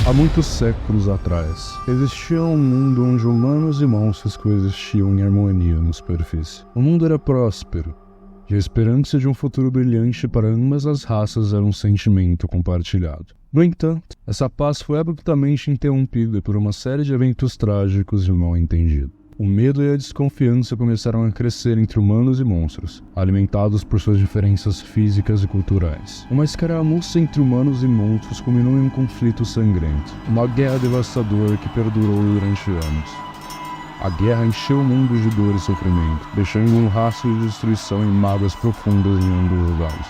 Há muitos séculos atrás, existia um mundo onde humanos e monstros coexistiam em harmonia na superfície. O mundo era próspero, e a esperança de um futuro brilhante para ambas as raças era um sentimento compartilhado. No entanto, essa paz foi abruptamente interrompida por uma série de eventos trágicos e mal entendidos. O medo e a desconfiança começaram a crescer entre humanos e monstros, alimentados por suas diferenças físicas e culturais. Uma escaramuça entre humanos e monstros culminou em um conflito sangrento, uma guerra devastadora que perdurou durante anos. A guerra encheu o mundo de dor e sofrimento, deixando um rastro de destruição e mágoas profundas em ambos os lados.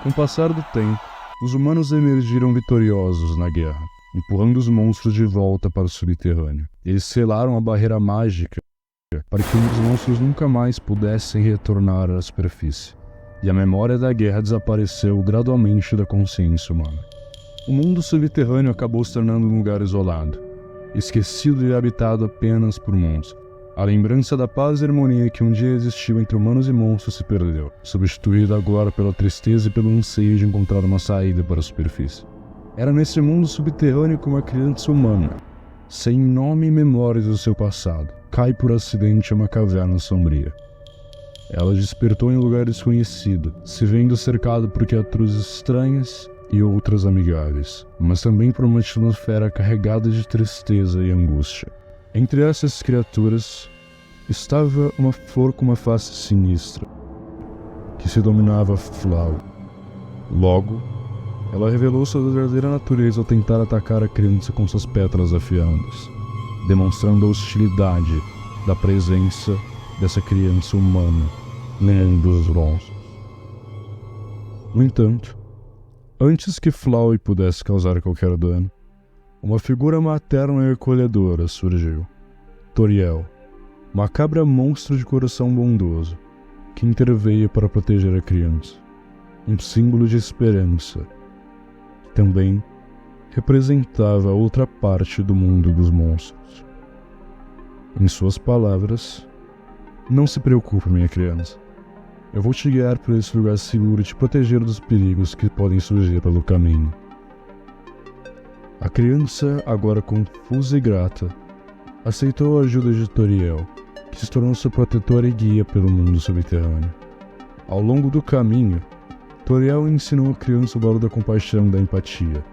Com o passar do tempo, os humanos emergiram vitoriosos na guerra, empurrando os monstros de volta para o subterrâneo. Eles selaram a barreira mágica para que os monstros nunca mais pudessem retornar à superfície, e a memória da guerra desapareceu gradualmente da consciência humana. O mundo subterrâneo acabou se tornando um lugar isolado, esquecido e habitado apenas por monstros. A lembrança da paz e harmonia que um dia existiu entre humanos e monstros se perdeu, substituída agora pela tristeza e pelo anseio de encontrar uma saída para a superfície. Era nesse mundo subterrâneo que uma criança humana, sem nome e memórias do seu passado, cai por acidente em uma caverna sombria. Ela despertou em um lugar desconhecido, se vendo cercado por criaturas estranhas e outras amigáveis, mas também por uma atmosfera carregada de tristeza e angústia. Entre essas criaturas estava uma flor com uma face sinistra, que se denominava Flau. Logo, ela revelou sua verdadeira natureza ao tentar atacar a criança com suas pétalas afiadas, demonstrando a hostilidade da presença dessa criança humana no mundo dos monstros. No entanto, antes que Flauy pudesse causar qualquer dano, uma figura materna e acolhedora surgiu. Toriel, uma cabra monstro de coração bondoso, que interveio para proteger a criança, um símbolo de esperança. Também representava a outra parte do mundo dos monstros. Em suas palavras, não se preocupe, minha criança. Eu vou te guiar por esse lugar seguro e te proteger dos perigos que podem surgir pelo caminho. A criança, agora confusa e grata, aceitou a ajuda de Toriel, que se tornou seu protetor e guia pelo mundo subterrâneo. Ao longo do caminho, Toriel ensinou a criança o valor da compaixão e da empatia,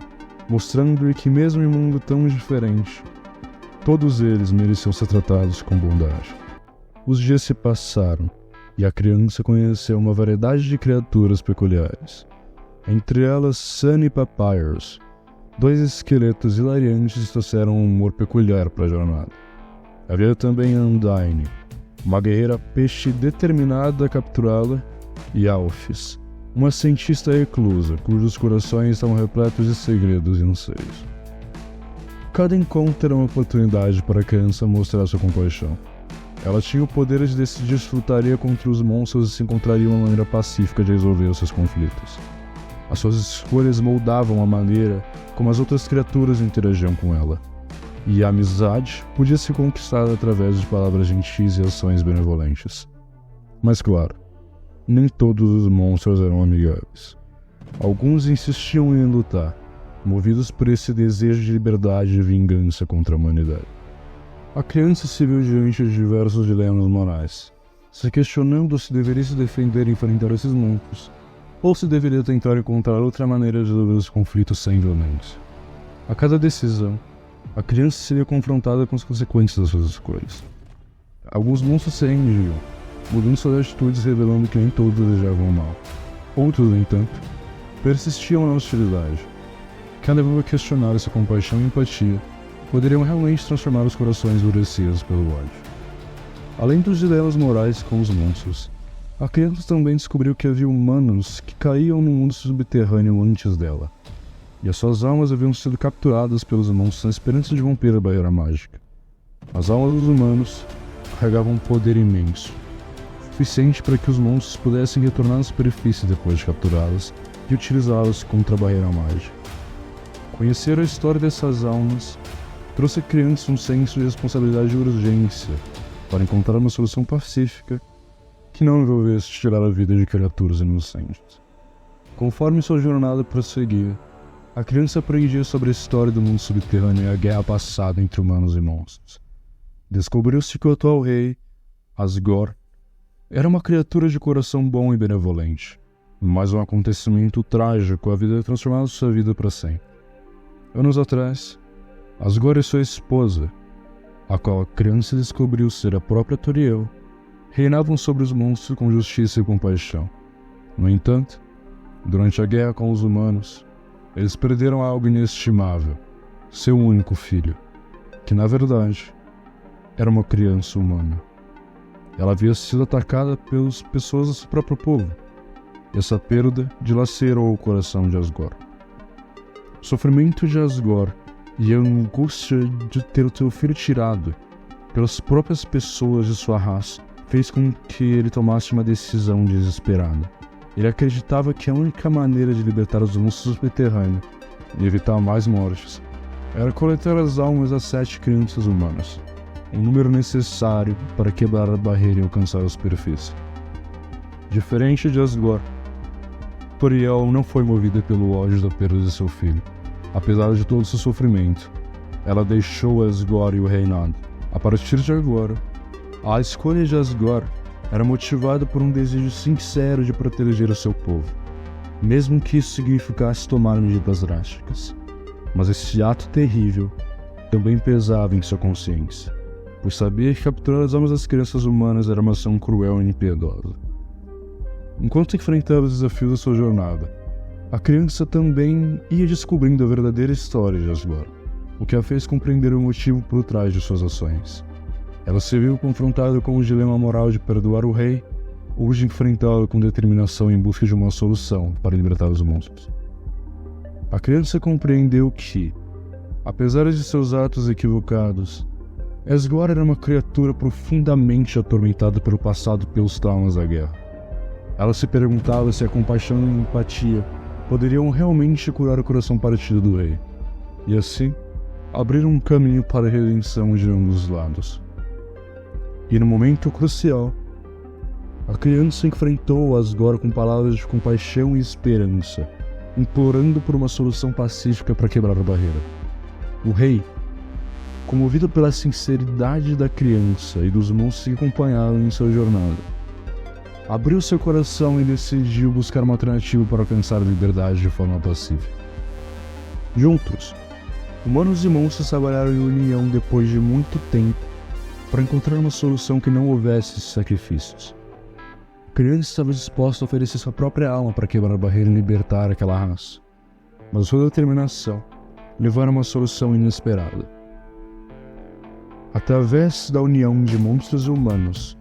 mostrando-lhe que mesmo em um mundo tão diferente, todos eles mereciam ser tratados com bondade. Os dias se passaram, e a criança conheceu uma variedade de criaturas peculiares. Entre elas, Sunny e Papyrus, dois esqueletos hilariantes que trouxeram um humor peculiar para a jornada. Havia também Undyne, uma guerreira peixe determinada a capturá-la, e Alphys, uma cientista reclusa, cujos corações estavam repletos de segredos e anseios. Cada encontro era uma oportunidade para a criança mostrar sua compaixão. Ela tinha o poder de decidir se lutaria contra os monstros e se encontraria uma maneira pacífica de resolver os seus conflitos. As suas escolhas moldavam a maneira como as outras criaturas interagiam com ela, e a amizade podia ser conquistada através de palavras gentis e ações benevolentes. Mas claro, nem todos os monstros eram amigáveis. Alguns insistiam em lutar, movidos por esse desejo de liberdade e vingança contra a humanidade. A criança se viu diante de diversos dilemas morais, se questionando se deveria se defender e enfrentar esses monstros, ou se deveria tentar encontrar outra maneira de resolver os conflitos sem violência. A cada decisão, a criança seria confrontada com as consequências das suas escolhas. Alguns monstros se rendiam, mudando suas atitudes, revelando que nem todos desejavam o mal. Outros, no entanto, persistiam na hostilidade, que a levava a questionar se a compaixão e empatia poderiam realmente transformar os corações endurecidos pelo ódio. Além dos dilemas morais com os monstros, a criança também descobriu que havia humanos que caíam no mundo subterrâneo antes dela, e as suas almas haviam sido capturadas pelos monstros na esperança de romper a barreira mágica. As almas dos humanos carregavam um poder imenso, suficiente para que os monstros pudessem retornar à superfície depois de capturá-las e utilizá-las contra a barreira mágica. Conhecer a história dessas almas trouxe à criança um senso de responsabilidade e urgência para encontrar uma solução pacífica que não envolvesse tirar a vida de criaturas inocentes. Conforme sua jornada prosseguia, a criança aprendia sobre a história do mundo subterrâneo e a guerra passada entre humanos e monstros. Descobriu-se que o atual rei, Asgore, era uma criatura de coração bom e benevolente, mas um acontecimento trágico havia transformado sua vida para sempre. Anos atrás, Asgore e sua esposa, a qual a criança descobriu ser a própria Toriel, reinavam sobre os monstros com justiça e compaixão. No entanto, durante a guerra com os humanos, eles perderam algo inestimável, seu único filho, que na verdade era uma criança humana. Ela havia sido atacada pelas pessoas do seu próprio povo, e essa perda dilacerou o coração de Asgore. O sofrimento de Asgore e a angústia de ter o seu filho tirado pelas próprias pessoas de sua raça fez com que ele tomasse uma decisão desesperada. Ele acreditava que a única maneira de libertar os monstros subterrâneos e evitar mais mortes era coletar as almas das 7 crianças humanas, um número necessário para quebrar a barreira e alcançar a superfície. Diferente de Asgore, Toriel não foi movida pelo ódio da perda de seu filho. Apesar de todo seu sofrimento, ela deixou Asgore e o reinado. A partir de agora, a escolha de Asgore era motivada por um desejo sincero de proteger o seu povo, mesmo que isso significasse tomar medidas drásticas. Mas esse ato terrível também pesava em sua consciência, pois sabia que capturar as almas das crianças humanas era uma ação cruel e impiedosa. Enquanto enfrentava os desafios da sua jornada, a criança também ia descobrindo a verdadeira história de Asgore, o que a fez compreender o motivo por trás de suas ações. Ela se viu confrontada com o dilema moral de perdoar o rei ou de enfrentá-lo com determinação em busca de uma solução para libertar os monstros. A criança compreendeu que, apesar de seus atos equivocados, Asgore era uma criatura profundamente atormentada pelo passado e pelos traumas da guerra. Ela se perguntava se a compaixão e a empatia poderiam realmente curar o coração partido do rei, e assim, abrir um caminho para a redenção de ambos os lados. E no momento crucial, a criança enfrentou Asgore com palavras de compaixão e esperança, implorando por uma solução pacífica para quebrar a barreira. O rei, comovido pela sinceridade da criança e dos monstros que acompanharam em sua jornada, abriu seu coração e decidiu buscar uma alternativa para alcançar a liberdade de forma pacífica. Juntos, humanos e monstros trabalharam em união depois de muito tempo para encontrar uma solução que não houvesse sacrifícios. A criança estava disposta a oferecer sua própria alma para quebrar a barreira e libertar aquela raça, mas sua determinação levaram a uma solução inesperada. Através da união de monstros e humanos,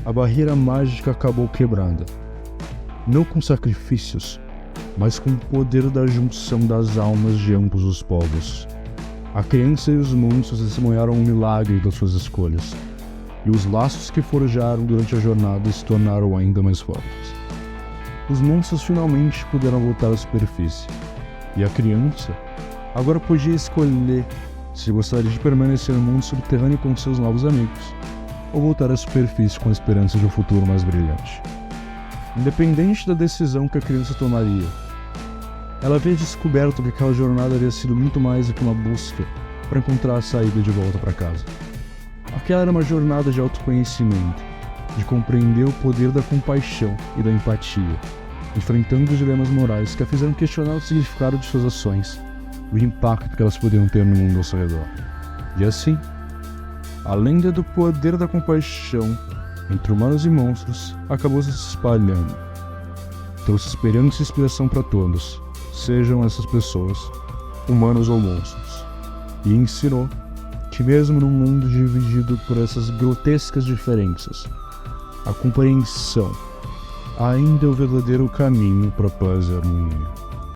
a barreira mágica acabou quebrada, não com sacrifícios, mas com o poder da junção das almas de ambos os povos. A criança e os monstros testemunharam um milagre das suas escolhas, e os laços que forjaram durante a jornada se tornaram ainda mais fortes. Os monstros finalmente puderam voltar à superfície, e a criança agora podia escolher se gostaria de permanecer no mundo subterrâneo com seus novos amigos, ou voltar à superfície com a esperança de um futuro mais brilhante. Independente da decisão que a criança tomaria, ela havia descoberto que aquela jornada havia sido muito mais do que uma busca para encontrar a saída de volta para casa. Aquela era uma jornada de autoconhecimento, de compreender o poder da compaixão e da empatia, enfrentando os dilemas morais que a fizeram questionar o significado de suas ações e o impacto que elas poderiam ter no mundo ao seu redor. E assim, a lenda do poder da compaixão entre humanos e monstros acabou se espalhando. Trouxe esperança e inspiração para todos, sejam essas pessoas, humanos ou monstros, e ensinou que mesmo num mundo dividido por essas grotescas diferenças, a compreensão ainda é o verdadeiro caminho para a paz e a harmonia.